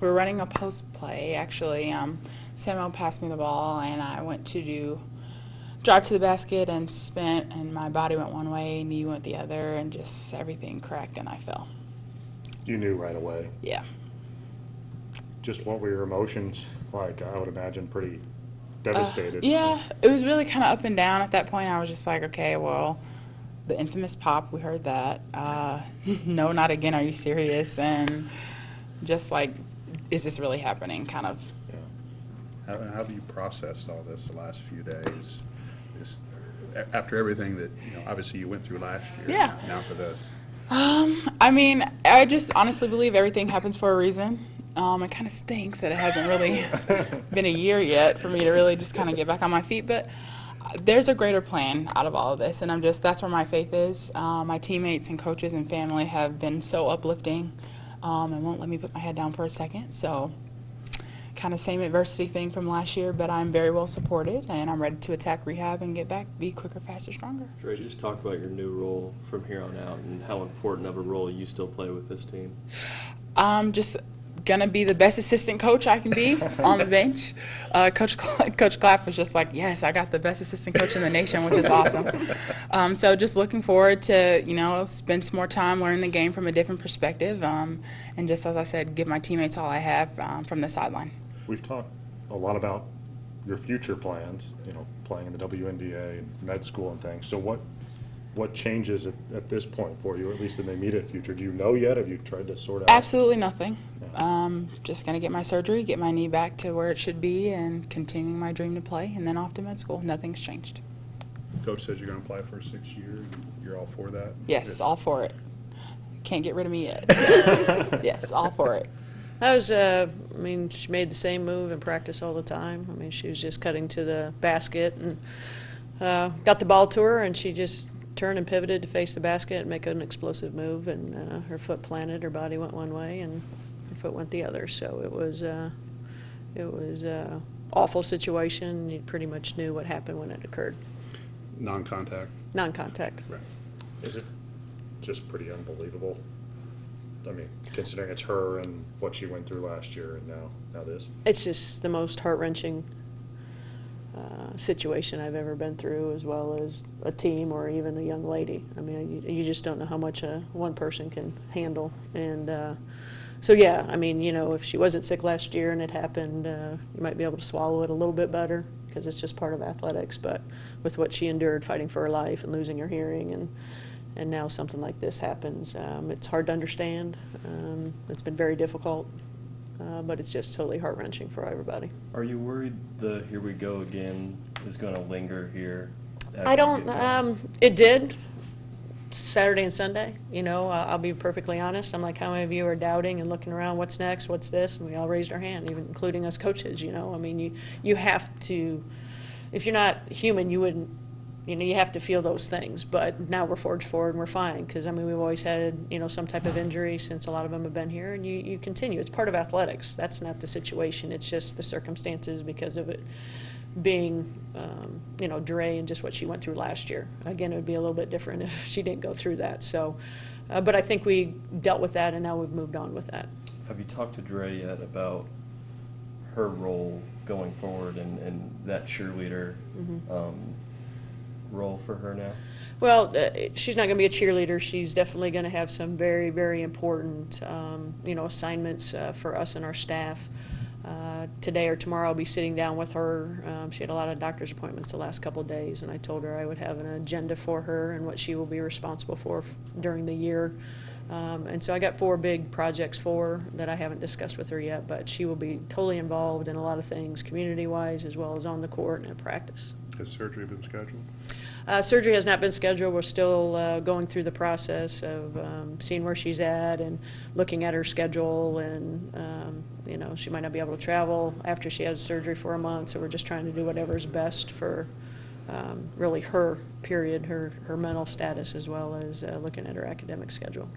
we're running a post play, actually. Samuel passed me the ball, and I went to drive to the basket and spent, and my body went one way, knee went the other, and just everything cracked, and I fell. You knew right away. Yeah. Just what were your emotions like? I would imagine pretty devastated. Yeah, it was really kind of up and down at that point. I was just like, okay, well, the infamous pop, we heard that. No, not again, are you serious? And just like, is this really happening, kind of. Yeah. How have you processed all this the last few days? Just after everything that, obviously you went through last year. Yeah. Now for this. I mean, I just honestly believe everything happens for a reason. It kind of stinks that it hasn't really been a year yet for me to really just kind of get back on my feet, but there's a greater plan out of all of this, and that's where my faith is. My teammates and coaches and family have been so uplifting and won't let me put my head down for a second. So kind of same adversity thing from last year, but I'm very well supported, and I'm ready to attack rehab and get back, be quicker, faster, stronger. Drey, just talk about your new role from here on out and how important of a role you still play with this team. Just gonna be the best assistant coach I can be on the bench. Coach Clapp was just like, yes, I got the best assistant coach in the nation, which is awesome. So just looking forward to, spend some more time learning the game from a different perspective, and just as I said, give my teammates all I have from the sideline. We've talked a lot about your future plans, playing in the WNBA and med school and things. So what changes at this point for you, at least in the immediate future? Do you know yet? Have you tried to sort out? Absolutely nothing. Yeah. Just going to get my surgery, get my knee back to where it should be, and continuing my dream to play, and then off to med school. Nothing's changed. Coach says you're going to apply for 6 years. You're all for that? Yes, all for it. Can't get rid of me yet. So, yes, all for it. That was, she made the same move in practice all the time. She was just cutting to the basket and got the ball to her, and she just turned and pivoted to face the basket and make an explosive move, and her foot planted, her body went one way, and her foot went the other. So it was awful situation. You pretty much knew what happened when it occurred. Non-contact? Non-contact. Right. Is it just pretty unbelievable? Considering it's her and what she went through last year and now this? It's just the most heart-wrenching situation I've ever been through, as well as a team or even a young lady. You just don't know how much one person can handle. And so, yeah, if she wasn't sick last year and it happened, you might be able to swallow it a little bit better because it's just part of athletics. But with what she endured fighting for her life and losing her hearing, and now something like this happens, it's hard to understand. It's been very difficult. But it's just totally heart-wrenching for everybody. Are you worried the "here we go again" is going to linger here? I don't. It did Saturday and Sunday. I'll be perfectly honest. I'm like, how many of you are doubting and looking around? What's next? What's this? And we all raised our hand, even including us coaches. You have to. If you're not human, you wouldn't. You have to feel those things, but now we're forged forward and we're fine because, we've always had, some type of injury since a lot of them have been here, and you continue. It's part of athletics. That's not the situation. It's just the circumstances because of it being, Drey and just what she went through last year. Again, it would be a little bit different if she didn't go through that. So, but I think we dealt with that, and now we've moved on with that. Have you talked to Drey yet about her role going forward and that cheerleader role for her now? Well, she's not going to be a cheerleader. She's definitely going to have some very, very important, assignments for us and our staff. Today or tomorrow I'll be sitting down with her. She had a lot of doctor's appointments the last couple of days, and I told her I would have an agenda for her and what she will be responsible for during the year. And so I got 4 big projects for her that I haven't discussed with her yet, but she will be totally involved in a lot of things community-wise as well as on the court and at practice. Has surgery been scheduled? Surgery has not been scheduled. We're still going through the process of seeing where she's at and looking at her schedule, and she might not be able to travel after she has surgery for a month, so we're just trying to do whatever is best for really her, period, her mental status, as well as looking at her academic schedule.